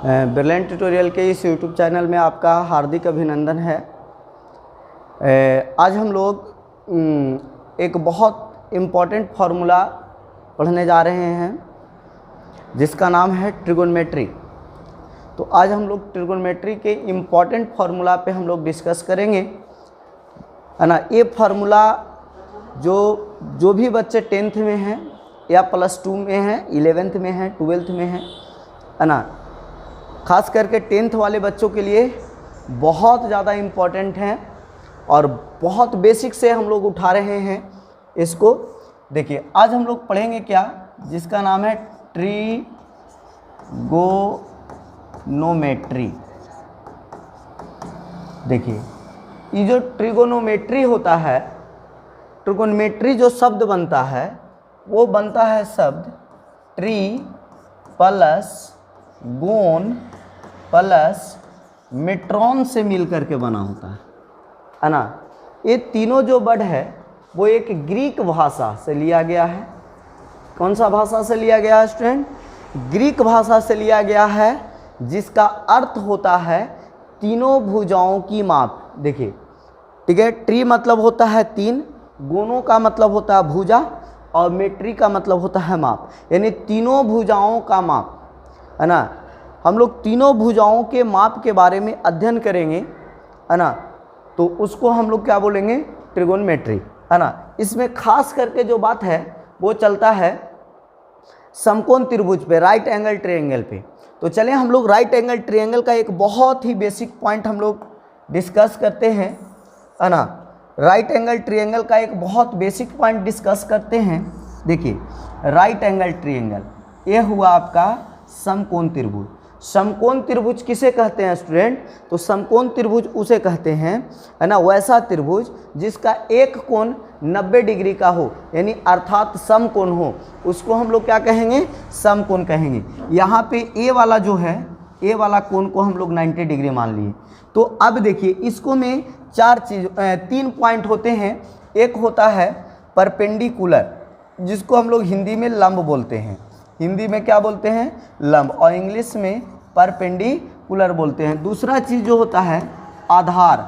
Brilliant tutorial के इस YouTube channel में आपका हार्दिक अभिनंदन है। आज हम लोग एक बहुत इम्पॉर्टेंट फार्मूला पढ़ने जा रहे हैं जिसका नाम है ट्रिगोनोमेट्री। तो आज हम लोग ट्रिगोनोमेट्री के इम्पॉर्टेंट फार्मूला पे हम लोग डिस्कस करेंगे, है ना। ये फार्मूला जो भी बच्चे 10th में हैं या +2 में हैं, 11th में हैं, 12th में हैं, है ना, ख़ास करके 10th वाले बच्चों के लिए बहुत ज़्यादा इम्पॉर्टेंट हैं और बहुत बेसिक से हम लोग उठा रहे हैं इसको। देखिए आज हम लोग पढ़ेंगे क्या, जिसका नाम है ट्रिगोनोमेट्री। देखिए ये जो ट्रिगोनोमेट्री होता है, ट्रिगोनोमेट्री जो शब्द बनता है वो बनता है शब्द ट्री प्लस गोन प्लस मेट्रॉन से मिल करके बना होता है ना। ये तीनों जो वर्ड है वो एक ग्रीक भाषा से लिया गया है। कौन सा भाषा से लिया गया है स्टूडेंट? ग्रीक भाषा से लिया गया है, जिसका अर्थ होता है तीनों भुजाओं की माप। देखिए ठीक है, ट्री मतलब होता है 3, गोनों का मतलब होता है भुजा और मेट्री का मतलब होता है माप, यानी तीनों भुजाओं का माप, है ना। हम लोग तीनों भुजाओं के माप के बारे में अध्ययन करेंगे, है ना। तो उसको हम लोग क्या बोलेंगे? ट्रिगोनोमेट्री, है ना। इसमें खास करके जो बात है वो चलता है समकोण त्रिभुज पे, राइट एंगल ट्रायंगल पे। तो चलें हम लोग राइट एंगल ट्रायंगल का एक बहुत ही बेसिक पॉइंट हम लोग डिस्कस करते हैं, है ना। राइट एंगल ट्रायंगल का एक बहुत बेसिक पॉइंट डिस्कस करते हैं। देखिए राइट एंगल ट्रायंगल ये हुआ आपका समकोण त्रिभुज। समकोण त्रिभुज किसे कहते हैं स्टूडेंट? तो समकोण त्रिभुज उसे कहते हैं, है ना, वैसा त्रिभुज जिसका एक कोण 90 डिग्री का हो, यानी अर्थात समकोण हो, उसको हम लोग क्या कहेंगे? समकोण कहेंगे। यहाँ पे ए वाला जो है, ए वाला कोण को हम लोग 90 डिग्री मान लिए। तो अब देखिए इसको में 3 पॉइंट होते हैं। एक होता है परपेंडिकुलर, जिसको हम लोग हिंदी में लंब बोलते हैं। हिंदी में क्या बोलते हैं? लंब, और इंग्लिश में परपेंडिकुलर बोलते हैं। दूसरा चीज़ जो होता है आधार,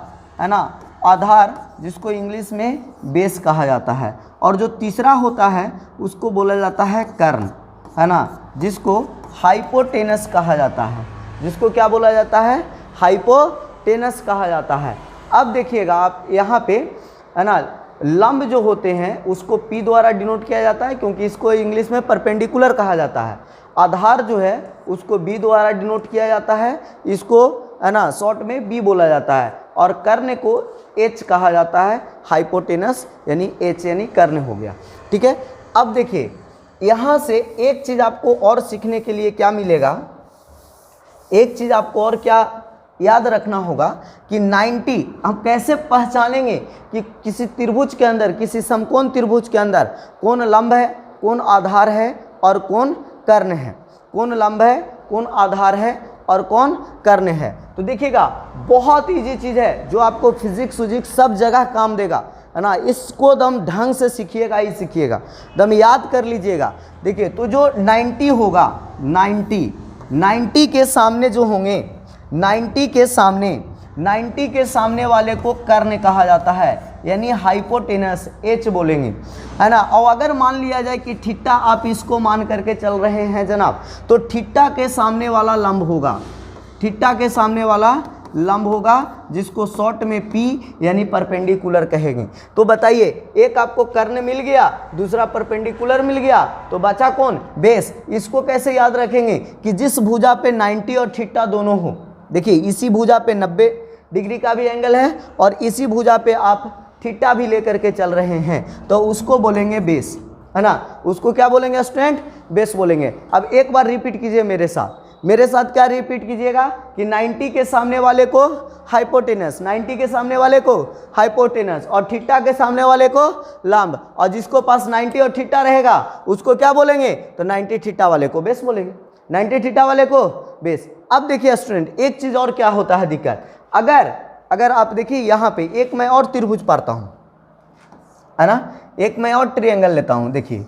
है ना, आधार जिसको इंग्लिश में बेस कहा जाता है। और जो तीसरा होता है उसको बोला जाता है कर्ण, है ना, जिसको हाइपोटेनस कहा जाता है। जिसको क्या बोला जाता है? हाइपोटेनस कहा जाता है। अब देखिएगा आप यहाँ पे, है ना, लंब जो होते हैं उसको P द्वारा डिनोट किया जाता है, क्योंकि इसको इंग्लिश में परपेंडिकुलर कहा जाता है। आधार जो है उसको B द्वारा डिनोट किया जाता है, इसको, है ना, शॉर्ट में B बोला जाता है। और कर्ण को H कहा जाता है, हाइपोटेनस यानी H यानी कर्ण हो गया। ठीक है, अब देखिए यहाँ से एक चीज़ आपको और सीखने के लिए क्या मिलेगा, एक चीज़ आपको और क्या याद रखना होगा कि 90 हम कैसे पहचानेंगे कि किसी त्रिभुज के अंदर, किसी समकोण त्रिभुज के अंदर कौन लंब है, कौन आधार है और कौन कर्ण है। कौन लंब है, कौन आधार है और कौन कर्ण है। तो देखिएगा बहुत इजी चीज़ है जो आपको फिजिक्स विजिक्स सब जगह काम देगा, है ना। इसको दम ढंग से सीखिएगा ही सीखिएगा, दम याद कर लीजिएगा। देखिए तो जो 90 होगा, 90 के सामने जो होंगे, 90 के सामने वाले को कर्ण कहा जाता है, यानी हाइपोटेनस H बोलेंगे, है ना। और अगर मान लिया जाए कि थीटा आप इसको मान करके चल रहे हैं जनाब, तो थीटा के सामने वाला लंब होगा, थीटा के सामने वाला लंब होगा, जिसको शॉर्ट में P यानी परपेंडिकुलर कहेंगे। तो बताइए एक आपको कर्ण मिल गया, दूसरा परपेंडिकुलर मिल गया, तो बचा कौन? बेस। इसको कैसे याद रखेंगे कि जिस भुजा पे 90 और थीटा दोनों हो। देखिए इसी भुजा पे 90 डिग्री का भी एंगल है और इसी भुजा पे आप थीटा भी लेकर के चल रहे हैं, तो उसको बोलेंगे बेस, है ना। उसको क्या बोलेंगे स्टूडेंट? बेस बोलेंगे। अब एक बार रिपीट कीजिए मेरे साथ, मेरे साथ क्या रिपीट कीजिएगा कि 90 के सामने वाले को हाइपोटेनस, 90 के सामने वाले को हाइपोटेनस और थीटा के सामने वाले को लंब, और जिसको पास 90 और थीटा रहेगा उसको क्या बोलेंगे? तो 90 थीटा वाले को बेस बोलेंगे, 90 थीटा वाले को बेस। अब देखिए स्टूडेंट एक चीज़ और क्या होता है दिक्कत, अगर आप देखिए यहाँ पे एक मैं और त्रिभुज पाता हूँ, है ना, एक मैं और ट्रायंगल लेता हूँ। देखिए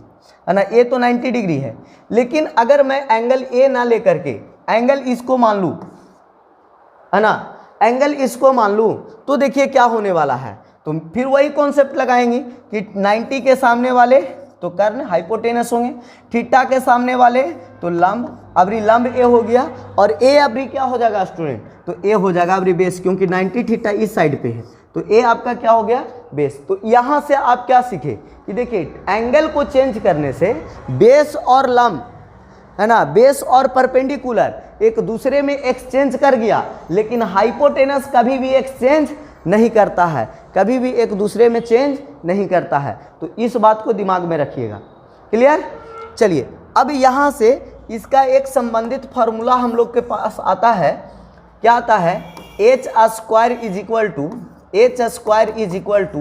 है ना, ए तो 90 डिग्री है, लेकिन अगर मैं एंगल ए ना लेकर के एंगल इसको मान लूँ, है ना, एंगल इसको मान लूँ, तो देखिए क्या होने वाला है। तो फिर वही कॉन्सेप्ट लगाएंगे कि 90 के सामने वाले तो कर्ण हाइपोटेनस होंगे, थीटा के सामने वाले तो लंब, अबरी लंब ए हो गया, और ए अबरी क्या हो जाएगा स्टूडेंट, तो ए हो जाएगा अबरी बेस, क्योंकि 90 थीटा इस साइड पे है, तो ए आपका क्या हो गया बेस। तो यहाँ से आप क्या सीखे कि देखिए एंगल को चेंज करने से बेस और लंब, है ना, बेस और परपेंडिकुलर एक दूसरे में एक्सचेंज कर गया, लेकिन हाइपोटेनस कभी भी एक्सचेंज नहीं करता है, कभी भी एक दूसरे में चेंज नहीं करता है। तो इस बात को दिमाग में रखिएगा। क्लियर। चलिए अब यहाँ से इसका एक संबंधित फार्मूला हम लोग के पास आता है, क्या आता है, H square is equal to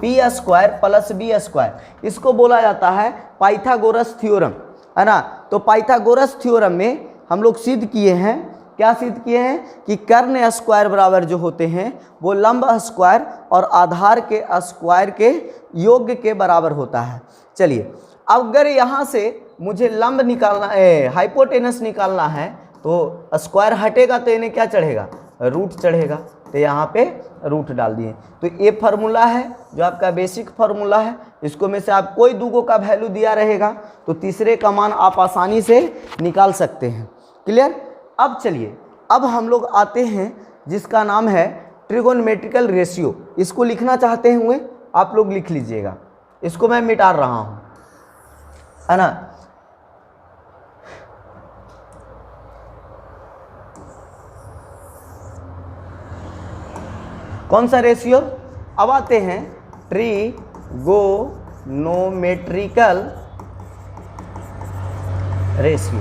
P square plus B square. इसको बोला जाता है पाइथागोरस थ्योरम, है ना। तो पाइथागोरस थ्योरम में हम लोग सिद्ध किए हैं, क्या सिद्ध किए हैं कि कर्ण स्क्वायर बराबर जो होते हैं वो लंब स्क्वायर और आधार के स्क्वायर के योग के बराबर होता है। चलिए अगर यहाँ से मुझे लंब निकालना है, हाइपोटेनस निकालना है, तो स्क्वायर हटेगा तो इन्हें क्या चढ़ेगा, रूट चढ़ेगा, तो यहाँ पे रूट डाल दिए। तो ये फार्मूला है जो आपका बेसिक फार्मूला है, इसको में से आप कोई दूगों का वैल्यू दिया रहेगा तो तीसरे का मान आप आसानी से निकाल सकते हैं। क्लियर। अब चलिए अब हम लोग आते हैं जिसका नाम है ट्रिगोनोमेट्रिकल रेशियो। इसको लिखना चाहते हुए आप लोग लिख लीजिएगा, इसको मैं मिटा रहा हूँ, है ना। कौन सा रेशियो, अब आते हैं ट्रिगोनोमेट्रिकल रेशियो।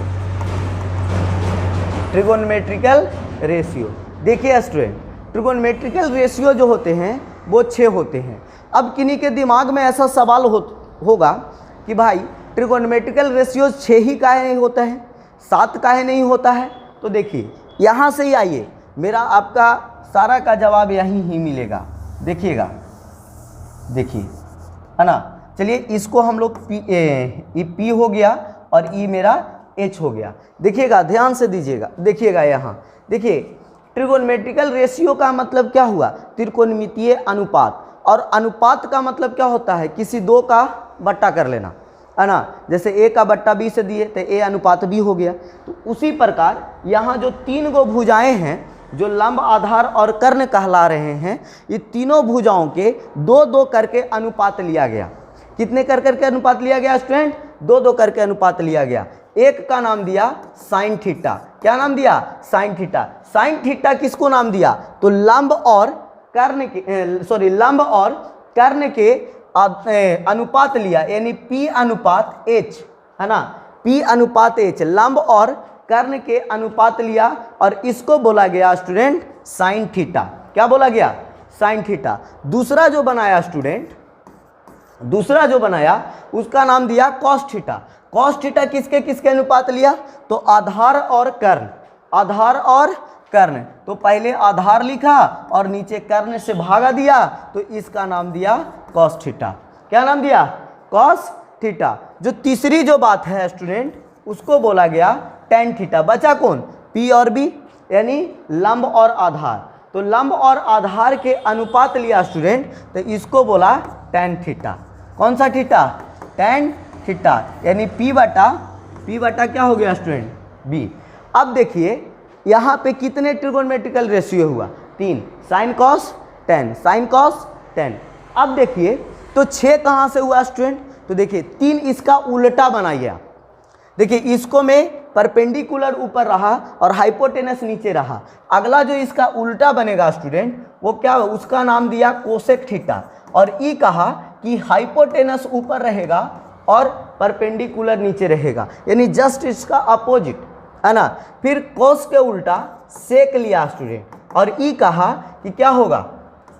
ट्रिगोनोमेट्रिकल रेशियो देखिए स्टूडेंट, ट्रिगोनोमेट्रिकल रेशियो जो होते हैं वो 6 होते हैं। अब किन्हीं के दिमाग में ऐसा सवाल होगा कि भाई ट्रिगोनोमेट्रिकल रेशियो 6 ही काहे नहीं होता है, 7 काहे नहीं होता है। तो देखिए यहाँ से ही आइए, मेरा आपका सारा का जवाब यहीं ही मिलेगा। देखिएगा, देखिए, है ना। चलिए इसको हम लोग पी हो गया और ई मेरा एच हो गया। देखिएगा, ध्यान से दीजिएगा, देखिएगा यहाँ देखिए ट्रिगोनोमेट्रिकल रेशियो का मतलब क्या हुआ, त्रिकोणमितीय अनुपात। और अनुपात का मतलब क्या होता है, किसी दो का बट्टा कर लेना, है ना। जैसे a का बट्टा b से दिए तो a अनुपात b हो गया। तो उसी प्रकार यहाँ जो 3 गो भुजाएं हैं जो लंब, आधार और कर्ण कहला रहे हैं, ये तीनों भुजाओं के 2-2 करके अनुपात लिया गया। कितने कर करके अनुपात लिया गया स्टूडेंट, 2-2 करके अनुपात लिया गया। एक का नाम दिया साइन थीटा। क्या नाम दिया, साइन थीटा। साइन थीटा किसको नाम दिया, तो लंब और कर्ण के लंब और कर्ण के अनुपात लिया, यानी P अनुपात H, है ना। P अनुपात H, लंब और कर्ण के अनुपात लिया और इसको बोला गया स्टूडेंट साइन थीटा। क्या बोला गया, साइन थीटा। दूसरा जो बनाया स्टूडेंट, दूसरा जो बनाया उसका नाम दिया कॉस थीटा। कॉस थीटा किसके किसके अनुपात लिया, तो आधार और कर्ण, आधार और कर्ण। तो पहले आधार लिखा और नीचे कर्ण से भागा दिया, तो इसका नाम दिया कॉस थीटा। क्या नाम दिया, कॉस थीटा। जो तीसरी जो बात है स्टूडेंट उसको बोला गया टेन थीटा। बचा कौन, P और B, यानी लंब और आधार। तो लंब और आधार के अनुपात लिया स्टूडेंट, तो इसको बोला टेन थीटा। कौन सा थीटा, टेन थीटा, यानी P बटा क्या हो गया स्टूडेंट, B। अब देखिए यहाँ पे कितने ट्रिगोनोमेट्रिकल रेशियो हुआ, 3, sine cos tan, sine cos tan. अब देखिए तो 6 कहाँ से हुआ स्टूडेंट, तो देखिए 3 इसका उल्टा बनाइए। देखिए इसको में परपेंडिकुलर ऊपर रहा और हाइपोटेनस नीचे रहा। अगला जो इसका उल्टा बनेगा स्टूडेंट वो क्या, उसका नाम दिया कोसेक थीटा। और ई कहा कि हाइपोटेनस ऊपर रहेगा और परपेंडिकुलर नीचे रहेगा, यानी जस्ट इसका अपोजिट, है ना। फिर कोस के उल्टा सेक लिया स्टूडेंट और ई कहा कि क्या होगा,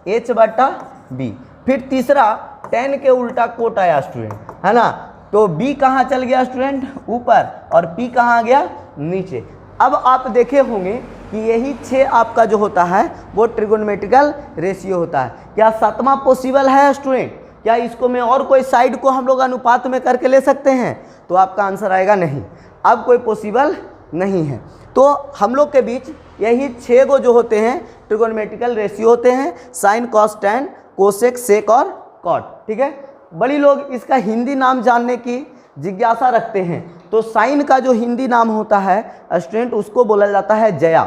H बटा B। फिर तीसरा टेन के उल्टा कोट आया स्टूडेंट, है ना। तो B कहाँ चल गया स्टूडेंट, ऊपर, और P कहाँ गया, नीचे। अब आप देखे होंगे कि यही 6 आपका जो होता है वो ट्रिगोनोमेट्रिकल रेशियो होता है। क्या 7वां पॉसिबल है स्टूडेंट, क्या इसको में और कोई साइड को हम लोग अनुपात में करके ले सकते हैं, तो आपका आंसर आएगा नहीं। अब कोई पॉसिबल नहीं है। तो हम लोग के बीच यही 6 गो जो होते हैं ट्रिगोनोमेट्रिकल रेशियो होते हैं, साइन, कॉस, टैन, कोसेक, सेक और कॉट। ठीक है, बड़ी लोग इसका हिंदी नाम जानने की जिज्ञासा रखते हैं। तो साइन का जो हिंदी नाम होता है स्टूडेंट, उसको बोला जाता है जया,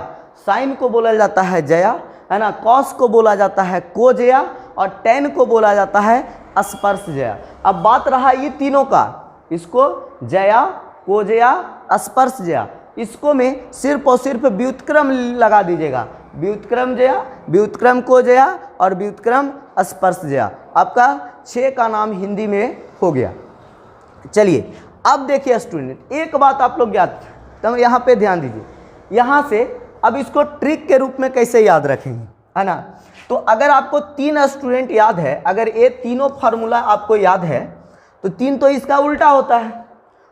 साइन को बोला जाता है जया, है ना। कॉस को बोला जाता है कोजया और टैन को बोला जाता है स्पर्श जया। अब बात रहा ये तीनों का, इसको जया, कोजया, स्पर्श जया, इसको में सिर्फ और सिर्फ व्युत्क्रम लगा दीजिएगा, व्युत्क्रम जया, व्युत्क्रम कोजया और व्युत्क्रम स्पर्श जया। आपका 6 का नाम हिंदी में हो गया। चलिए अब देखिए स्टूडेंट, एक बात आप लोग याद, तो यहाँ पे ध्यान दीजिए, यहाँ से अब इसको ट्रिक के रूप में कैसे याद रखेंगे, है ना। तो अगर आपको 3 स्टूडेंट याद है, अगर ये तीनों फार्मूला आपको याद है तो 3 तो इसका उल्टा होता है,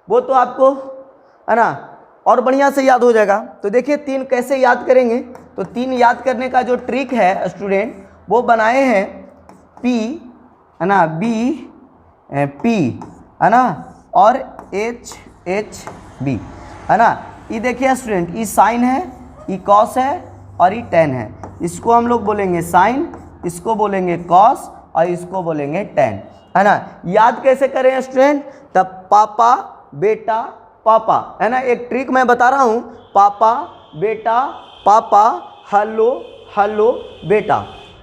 वो तो आपको, है ना, और बढ़िया से याद हो जाएगा। तो देखिए 3 कैसे याद करेंगे, तो 3 याद करने का जो ट्रिक है स्टूडेंट, वो बनाए हैं P, है ना, B, P, है ना, और H B, है ना। ये देखिए स्टूडेंट, ये साइन है, ये कॉस है और ये टैन है। इसको हम लोग बोलेंगे साइन, इसको बोलेंगे कॉस और इसको बोलेंगे टैन, है ना। याद कैसे करें स्टूडेंट, तब पापा बेटा पापा, है ना। एक ट्रिक मैं बता रहा हूँ, पापा बेटा पापा, हेलो हेलो बेटा,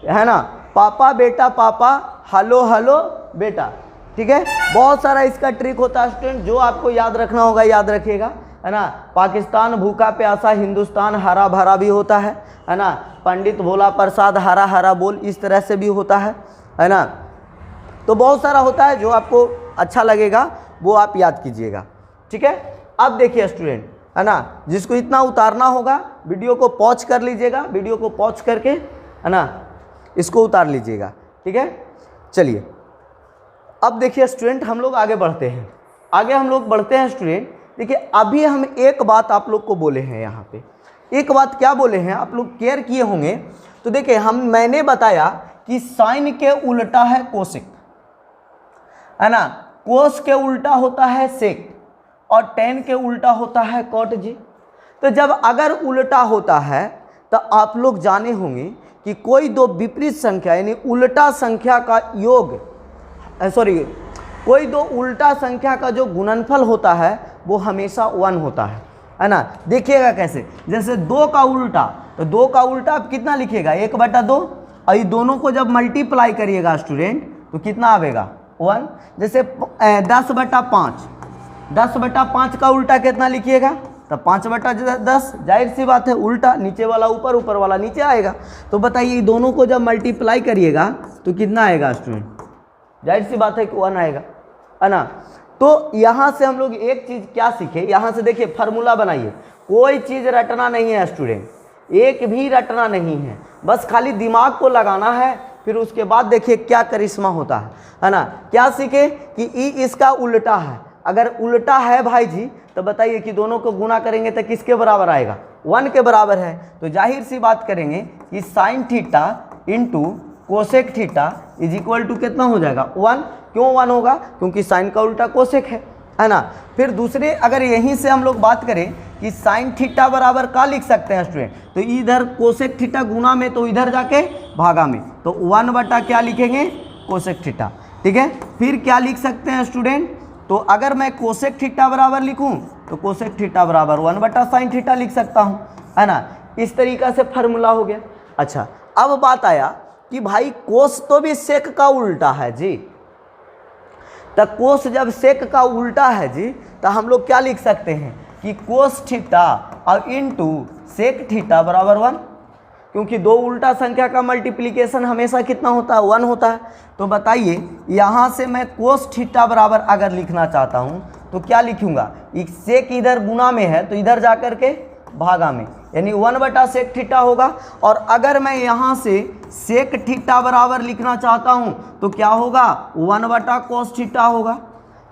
है ना, पापा बेटा पापा, हेलो हेलो बेटा। ठीक है, बहुत सारा इसका ट्रिक होता है स्टूडेंट, जो आपको याद रखना होगा याद रखिएगा, है ना। पाकिस्तान भूखा प्यासा, हिंदुस्तान हरा भरा भी होता है ना। पंडित भोला प्रसाद हरा हरा बोल, इस तरह से भी होता है ना। तो बहुत सारा होता है, जो आपको अच्छा लगेगा वो आप याद कीजिएगा। ठीक है, अब देखिए स्टूडेंट, है ना, जिसको इतना उतारना होगा वीडियो को पॉज कर लीजिएगा, वीडियो को पॉज करके, है ना, इसको उतार लीजिएगा। ठीक है, चलिए अब देखिए स्टूडेंट, हम लोग आगे बढ़ते हैं, आगे हम लोग बढ़ते हैं स्टूडेंट। देखिए अभी हम एक बात आप लोग को बोले हैं, यहाँ पे एक बात क्या बोले हैं, आप लोग केयर किए होंगे। तो देखिए मैंने बताया कि साइन के उल्टा है कोसेक, है ना, कोस के उल्टा होता है सेक और टैन के उल्टा होता है कॉट जी। तो जब अगर उल्टा होता है तो आप लोग जाने होंगे कि कोई दो विपरीत संख्या यानी उल्टा संख्या का योग, कोई दो उल्टा संख्या का जो गुणनफल होता है वो हमेशा 1 होता है ना। देखिएगा कैसे, जैसे 2 का उल्टा, तो 2 का उल्टा आप कितना लिखिएगा, 1/2, और ये दोनों को जब मल्टीप्लाई करिएगा स्टूडेंट तो कितना आएगा 1। जैसे 10/5, 10/5 का उल्टा कितना लिखिएगा, तो 5/10, जाहिर सी बात है उल्टा, नीचे वाला ऊपर ऊपर वाला नीचे आएगा। तो बताइए दोनों को जब मल्टीप्लाई करिएगा तो कितना आएगा स्टूडेंट, जाहिर सी बात है कि 1 आएगा, है ना। तो यहाँ से हम लोग एक चीज़ क्या सीखे, यहाँ से देखिए फार्मूला बनाइए, कोई चीज़ रटना नहीं है स्टूडेंट, एक भी रटना नहीं है, बस खाली दिमाग को लगाना है। फिर उसके बाद देखिए क्या करिश्मा होता है ना। क्या सीखे कि ई इसका उल्टा है, अगर उल्टा है भाई जी तो बताइए कि दोनों को गुना करेंगे तो किसके बराबर आएगा, 1 के बराबर है। तो जाहिर सी बात करेंगे कि sine theta into cosec theta is equal to कितना हो जाएगा 1। क्यों 1 होगा, क्योंकि साइन का उल्टा कोसेक है ना। फिर दूसरे अगर यहीं से हम लोग बात करें कि साइन थीटा बराबर का लिख सकते हैं स्टूडेंट, तो इधर कोसेक थीटा गुना में, तो इधर जाके भागा में, तो 1 क्या लिखेंगे कोसेक थीटा। ठीक है, फिर क्या लिख सकते हैं स्टूडेंट, तो अगर मैं कोसेक थीटा बराबर लिखूं तो कोसेक थीटा बराबर 1/sin थीटा लिख सकता हूं, है ना। इस तरीका से फार्मूला हो गया। अच्छा, अब बात आया कि भाई कोस तो भी सेक का उल्टा है जी, तो कोस जब सेक का उल्टा है जी तो हम लोग क्या लिख सकते हैं कि कोस थीटा और इंटू सेक थीटा बराबर 1, क्योंकि दो उल्टा संख्या का मल्टीप्लिकेशन हमेशा कितना होता है 1 होता है। तो बताइए यहाँ से मैं कोस थीटा बराबर अगर लिखना चाहता हूँ तो क्या लिखूँगा, सेक इधर गुना में है तो इधर जा कर के भागा में, यानी 1/सेक थीटा होगा। और अगर मैं यहाँ से सेक थीटा बराबर लिखना चाहता हूँ तो क्या होगा 1/cos थीटा होगा।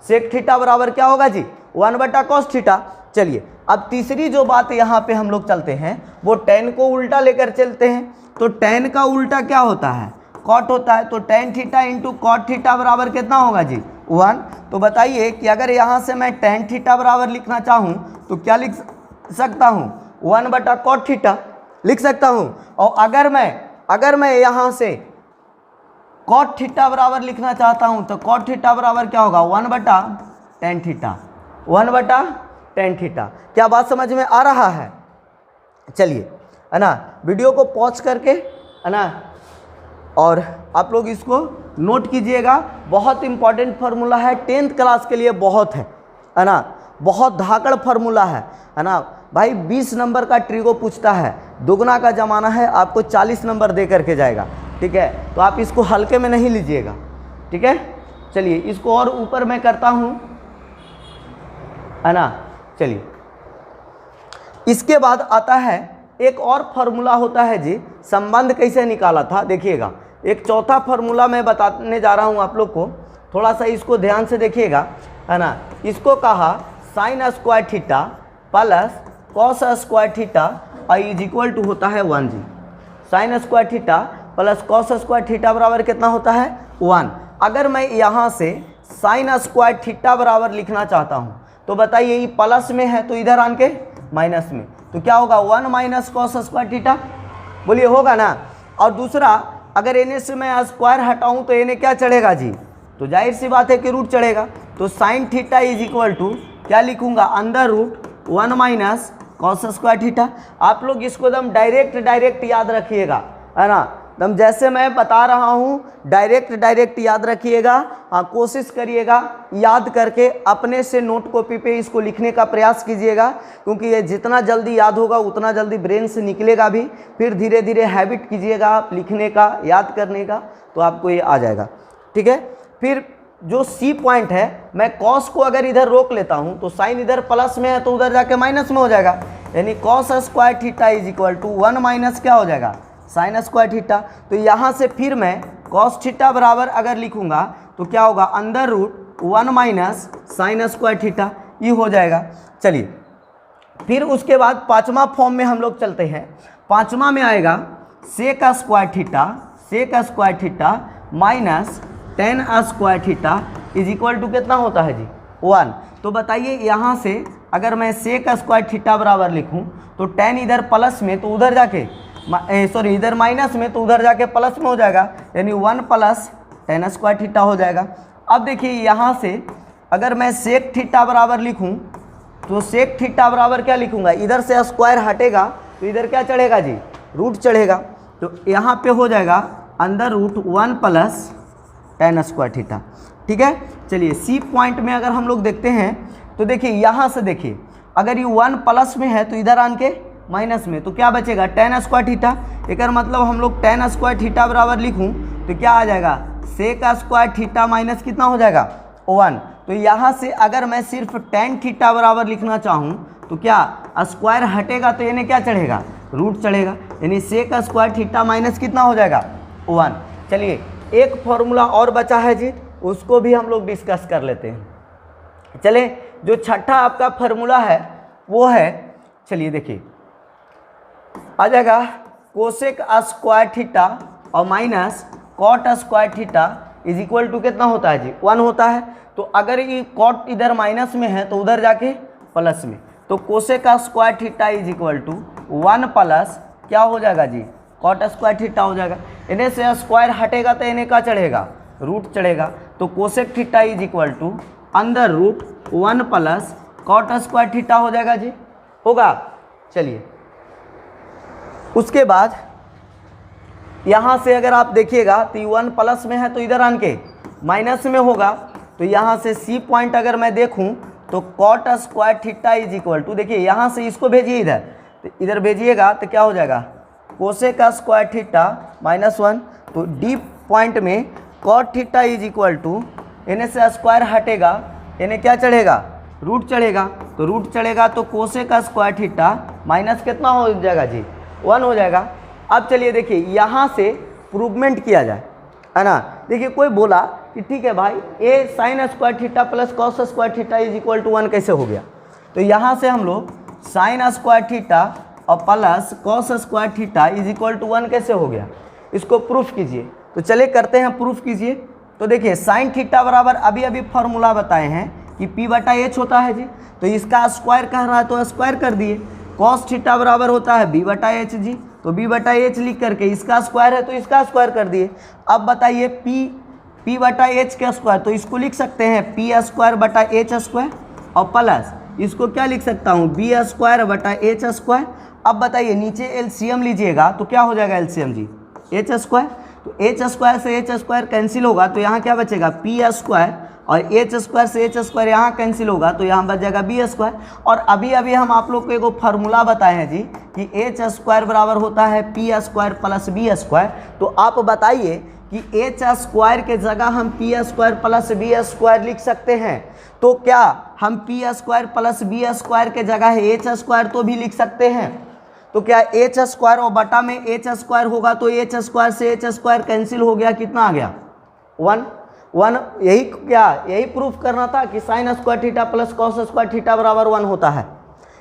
सेक थीटा बराबर क्या होगा जी 1/cos थीटा। चलिए अब तीसरी जो बात यहाँ पे हम लोग चलते हैं वो टैन को उल्टा लेकर चलते हैं। तो टैन का उल्टा क्या होता है कॉट होता है, तो tan theta into cot theta बराबर कितना होगा जी 1। तो बताइए कि अगर यहाँ से मैं टैन थीटा बराबर लिखना चाहूँ तो क्या लिख सकता हूँ 1/cot थीटा लिख सकता हूँ। और अगर मैं यहाँ से cot थीटा बराबर लिखना चाहता हूँ तो cot थीटा बराबर क्या होगा 1/tan थीटा, 1/tan थीटा। क्या बात समझ में आ रहा है? चलिए है ना, वीडियो को पॉज करके है ना, और आप लोग इसको नोट कीजिएगा। बहुत इंपॉर्टेंट फार्मूला है, 10th क्लास के लिए बहुत है ना, बहुत धाकड़ फार्मूला है ना भाई। 20 नंबर का ट्रिगो पूछता है, दुगना का ज़माना है, आपको 40 नंबर दे करके जाएगा, ठीक है। तो आप इसको हल्के में नहीं लीजिएगा, ठीक है। चलिए इसको और ऊपर मैं करता हूँ है ना। चलिए इसके बाद आता है एक और फार्मूला होता है जी, संबंध कैसे निकाला था देखिएगा। एक चौथा फार्मूला मैं बताने जा रहा हूँ आप लोग को, थोड़ा सा इसको ध्यान से देखिएगा है ना। इसको कहा sine square theta plus cos square theta is equal to होता है 1 जी। Sine square theta plus cos square theta बराबर कितना होता है 1। अगर मैं यहाँ से साइन स्क्वायर थीटा बराबर लिखना चाहता हूँ तो बताइए, ये प्लस में है तो इधर आन के माइनस में, तो क्या होगा 1 माइनस कॉस स्क्वायर थीटा, बोलिए होगा ना। और दूसरा, अगर इन्हें से मैं स्क्वायर हटाऊं तो इन्हें क्या चढ़ेगा जी, तो जाहिर सी बात है कि रूट चढ़ेगा। तो sine theta is equal to क्या लिखूंगा, under root 1 minus cos square theta. आप लोग इसको एकदम डायरेक्ट याद रखिएगा है ना, एकदम जैसे मैं बता रहा हूँ डायरेक्ट याद रखिएगा। हाँ, कोशिश करिएगा याद करके अपने से नोट कॉपी पे इसको लिखने का प्रयास कीजिएगा, क्योंकि ये जितना जल्दी याद होगा उतना जल्दी ब्रेन से निकलेगा भी। फिर धीरे धीरे हैबिट कीजिएगा आप लिखने का, याद करने का, तो आपको ये आ जाएगा, ठीक है। फिर जो सी पॉइंट है, मैं कॉस को अगर इधर रोक लेता हूँ तो साइन इधर प्लस में है तो उधर जाके माइनस में हो जाएगा, यानी cos square theta is equal to 1 minus क्या हो जाएगा साइन स्क्वायर थीटा। तो यहाँ से फिर मैं कॉस थीटा बराबर अगर लिखूंगा तो क्या होगा, under root 1 minus sine square theta, ये हो जाएगा। चलिए फिर उसके बाद पांचवा फॉर्म में हम लोग चलते हैं। पांचवा में आएगा sec square theta minus tan square theta is equal to कितना होता है जी 1। तो बताइए यहाँ से अगर मैं सेक स्क्वायर थीटा बराबर लिखूँ तो टेन इधर प्लस में तो उधर जाके सॉरी इधर माइनस में तो उधर जाके प्लस में हो जाएगा, यानी 1 प्लस टेन स्क्वायर थीटा हो जाएगा। अब देखिए यहाँ से अगर मैं सेक थीटा बराबर लिखूँ तो सेक थीटा बराबर क्या लिखूँगा, इधर से स्क्वायर हटेगा तो इधर क्या चढ़ेगा जी, रूट चढ़ेगा। तो यहाँ पे हो जाएगा under root 1 plus tan square theta, ठीक है। चलिए सी पॉइंट में अगर हम लोग देखते हैं तो देखिए यहाँ से देखिए, अगर ये 1 प्लस में है तो इधर आन के माइनस में, तो क्या बचेगा टेन स्क्वायर थीटा। एक मतलब हम लोग टेन स्क्वायर थीटा बराबर लिखूँ तो क्या आ जाएगा, सेक स्क्वायर थीटा माइनस कितना हो जाएगा 1। तो यहाँ से अगर मैं सिर्फ टेन थीटा बराबर लिखना चाहूँ तो क्या स्क्वायर हटेगा तो इन्हें क्या चढ़ेगा, रूट चढ़ेगा, यानी सेक स्क्वायर थीटा माइनस कितना हो जाएगा 1। चलिए एक फॉर्मूला और बचा है जी, उसको भी हम लोग डिस्कस कर लेते हैं। चले जो छठा आपका फार्मूला है वो है, चलिए देखिए आ जाएगा कोसेक स्क्वायर थीटा और minus cot square theta is equal to कितना होता है जी 1 होता है। तो अगर ये कॉट इधर माइनस में है तो उधर जाके प्लस में, तो cosec square theta is equal to 1 plus क्या हो जाएगा जी कॉट स्क्वायर थीटा हो जाएगा। इन्हें से स्क्वायर हटेगा तो इन्हें क्या चढ़ेगा, रूट चढ़ेगा। तो cosec theta is equal to under root 1 plus cot square theta हो जाएगा जी, होगा। चलिए उसके बाद यहाँ से अगर आप देखिएगा तो 1 प्लस में है तो इधर आन के माइनस में होगा। तो यहाँ से सी पॉइंट अगर मैं देखूँ तो cot square theta is equal to, देखिए यहाँ से इसको भेजिए इधर, तो इधर भेजिएगा तो क्या हो जाएगा कोसेक स्क्वायर थीटा माइनस 1। तो डी पॉइंट में cot theta is equal to, इन्हें से स्क्वायर हटेगा, इन्हें क्या चढ़ेगा, रूट चढ़ेगा। तो रूट चढ़ेगा तो कोसेक स्क्वायर थीटा माइनस कितना हो जाएगा जी 1 हो जाएगा। अब चलिए देखिए यहाँ से प्रूवमेंट किया जाए है ना। देखिए कोई बोला कि ठीक है भाई ए sine square theta plus cos square theta is equal to 1 कैसे हो गया। तो यहाँ से हम लोग साइन स्क्वायर थीटा और plus cos square theta is equal to 1 कैसे हो गया, इसको प्रूफ कीजिए। तो चलिए करते हैं, प्रूफ कीजिए। तो देखिए साइन थीटा बराबर अभी फार्मूला बताए हैं कि P/H होता है जी, तो इसका स्क्वायर कह रहा है तो स्क्वायर कर दिए। कॉस थीटा बराबर होता है बी बटा एच जी, तो बी बटा एच लिख करके इसका स्क्वायर है तो इसका स्क्वायर कर दिए। अब बताइए पी बटा एच का स्क्वायर, तो इसको लिख सकते हैं पी स्क्वायर बटा एच स्क्वायर, और प्लस इसको क्या लिख सकता हूँ बी स्क्वायर बटा एच स्क्वायर। अब बताइए नीचे एलसीएम लीजिएगा तो क्या हो जाएगा एलसीएम जी, एच स्क्वायर, तो एच स्क्वायर से एच स्क्वायर कैंसिल होगा तो यहाँ क्या बचेगा पी स्क्वायर, और एच स्क्वायर से एच स्क्वायर यहाँ कैंसिल होगा तो यहाँ बच जाएगा बी स्क्वायर। और अभी अभी हम आप लोग को एक फार्मूला बताए हैं जी कि एच स्क्वायर बराबर होता है P square plus B square. तो आप बताइए कि एच स्क्वायर के जगह हम P square plus B square लिख सकते हैं, तो क्या हम P square plus B square के जगह एच स्क्वायर तो भी लिख सकते हैं? तो क्या एच स्क्वायर और बटा में एच स्क्वायर होगा तो एच स्क्वायर से एच स्क्वायर कैंसिल हो गया, कितना आ गया 1। यही क्या, यही प्रूफ करना था कि sign square theta plus cos square theta बराबर 1 होता है।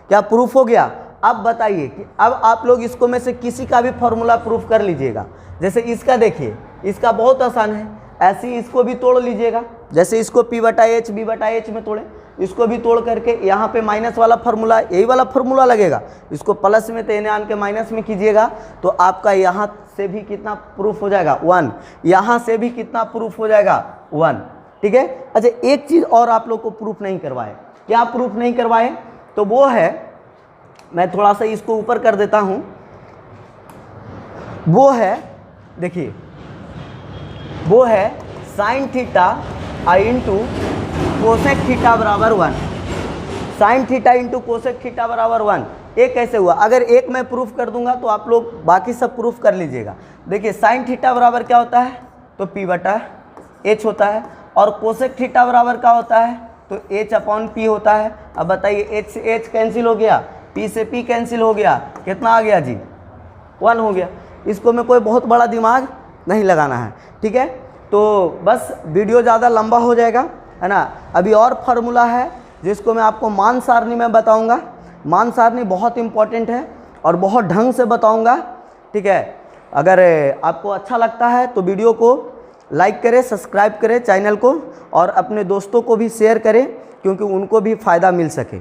क्या प्रूफ हो गया? अब बताइए कि अब आप लोग इसको में से किसी का भी फॉर्मूला प्रूफ कर लीजिएगा। जैसे इसका देखिए, इसका बहुत आसान है, ऐसे ही इसको भी तोड़ लीजिएगा। जैसे इसको पी बटा एच बी बटा एच में तोड़े, इसको भी तोड़ करके यहाँ पे माइनस वाला फार्मूला, यही वाला फार्मूला लगेगा, इसको प्लस में तो आन के माइनस में कीजिएगा तो आपका यहाँ से भी कितना प्रूफ हो जाएगा 1, यहाँ से भी कितना प्रूफ हो जाएगा 1। ठीक है। अच्छा एक चीज़ और आप लोग को प्रूफ नहीं करवाए, क्या प्रूफ नहीं करवाए? तो वो है, मैं थोड़ा सा इसको ऊपर कर देता हूँ, वो है देखिए, वो है साइन थीटा आई इंटू कोसेक थीटा बराबर 1। Sign theta into cosec theta बराबर 1, ये कैसे हुआ? अगर एक मैं प्रूफ कर दूंगा तो आप लोग बाकी सब प्रूफ कर लीजिएगा। देखिए साइन थीटा बराबर क्या होता है, तो पी बटा एच होता है, और कोसेक थीटा बराबर क्या होता है, तो एच अपॉन पी होता है। अब बताइए एच से एच कैंसिल हो गया, पी से पी कैंसिल हो गया, कितना आ गया जी 1 हो गया। इसको में कोई बहुत बड़ा दिमाग नहीं लगाना है। ठीक है, तो बस वीडियो ज़्यादा लंबा हो जाएगा, है ना। अभी और फार्मूला है जिसको मैं आपको मान सारणी में बताऊंगा। मान सारणी बहुत इंपॉर्टेंट है और बहुत ढंग से बताऊंगा। ठीक है, अगर आपको अच्छा लगता है तो वीडियो को लाइक करें, सब्सक्राइब करें चैनल को, और अपने दोस्तों को भी शेयर करें क्योंकि उनको भी फ़ायदा मिल सके।